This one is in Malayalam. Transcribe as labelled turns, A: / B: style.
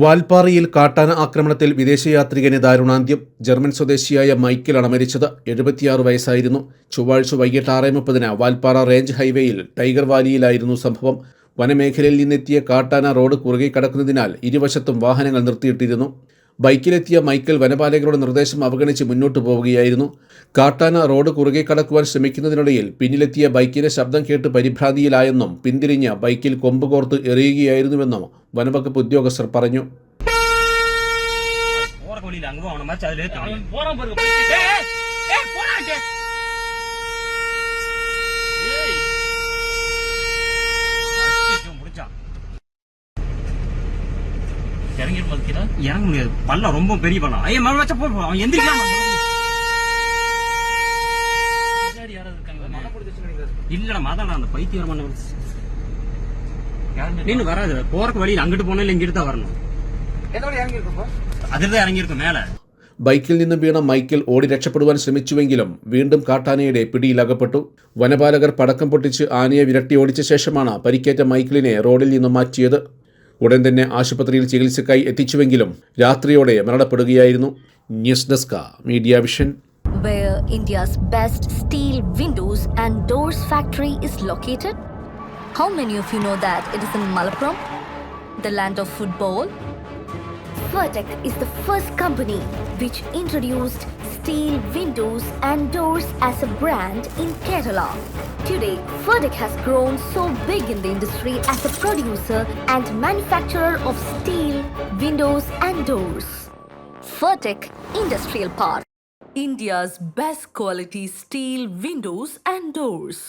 A: വാൽപ്പാറയിൽ കാട്ടാന ആക്രമണത്തിൽ വിദേശയാത്രികന് ദാരുണാന്ത്യം. ജർമ്മൻ സ്വദേശിയായ മൈക്കിളാണ് മരിച്ചത്. 76 വയസ്സായിരുന്നു. ചൊവ്വാഴ്ച വൈകിട്ട് 6:30 വാൽപ്പാറ റേഞ്ച് ഹൈവേയിൽ ടൈഗർ വാലിയിലായിരുന്നു സംഭവം. വനമേഖലയിൽ നിന്നെത്തിയ കാട്ടാന റോഡ് കുറുകെ കടക്കുന്നതിനാൽ ഇരുവശത്തും വാഹനങ്ങൾ നിർത്തിയിട്ടിരുന്നു. ബൈക്കിലെത്തിയ മൈക്കിൾ വനപാലകരുടെ നിർദ്ദേശം അവഗണിച്ച് മുന്നോട്ടു പോവുകയായിരുന്നു. കാട്ടാന റോഡ് കുറുകെ കടക്കുവാൻ ശ്രമിക്കുന്നതിനിടയിൽ പിന്നിലെത്തിയ ബൈക്കിന്റെ ശബ്ദം കേട്ട് പരിഭ്രാന്തിയിലായെന്നും പിന്തിരിഞ്ഞ് ബൈക്കിൽ കൊമ്പ് കോർത്ത് എറിയുകയായിരുന്നുവെന്നും വനവകുപ്പ് ഉദ്യോഗസ്ഥർ പറഞ്ഞു.
B: இறங்க முடியாது, பள்ளம் ரொம்ப பெரிய பள்ளம். ஐயா மழை வச்சா போய் அவன் எந்திரிக்கலாம். இல்லடா மாதாடா, அந்த பைத்தியம் பண்ண நின்று வராது. போறக்கு வழியில் அங்கிட்டு போனா இல்ல இங்கிட்டு தான் வரணும். അതിൽ ഇറങ്ങിയിരിക്കും മേലെ.
A: ബൈക്കിൽ നിന്ന് വീണ മൈക്കിൾ ഓടി രക്ഷപ്പെടുവാൻ ശ്രമിച്ചുവെങ്കിലും വീണ്ടും കാട്ടാനയുടെ പിടിയിലകപ്പെട്ടു. വനപാലകർ പടക്കം പൊട്ടിച്ച് ആനയെ വിരട്ടി ഓടിച്ച ശേഷമാണ് പരിക്കേറ്റ മൈക്കിളിനെ റോഡിൽ നിന്നും മാറ്റിയത്. ഉടൻ തന്നെ ആശുപത്രിയിൽ ചികിത്സയ്ക്കായി എത്തിച്ചുവെങ്കിലും രാത്രിയോടെ മരണപ്പെടുകയായിരുന്നു. News desk Media Vision.
C: Where India's best steel windows and doors factory is located? How many of you know that it is in Malappuram, the land of football? Vertec is the first company which introduced steel windows and doors as a brand in Kerala. Today, Vertec has grown so big in the industry as a producer and manufacturer of steel windows and doors. Vertec Industrial Park, India's best quality steel windows and doors.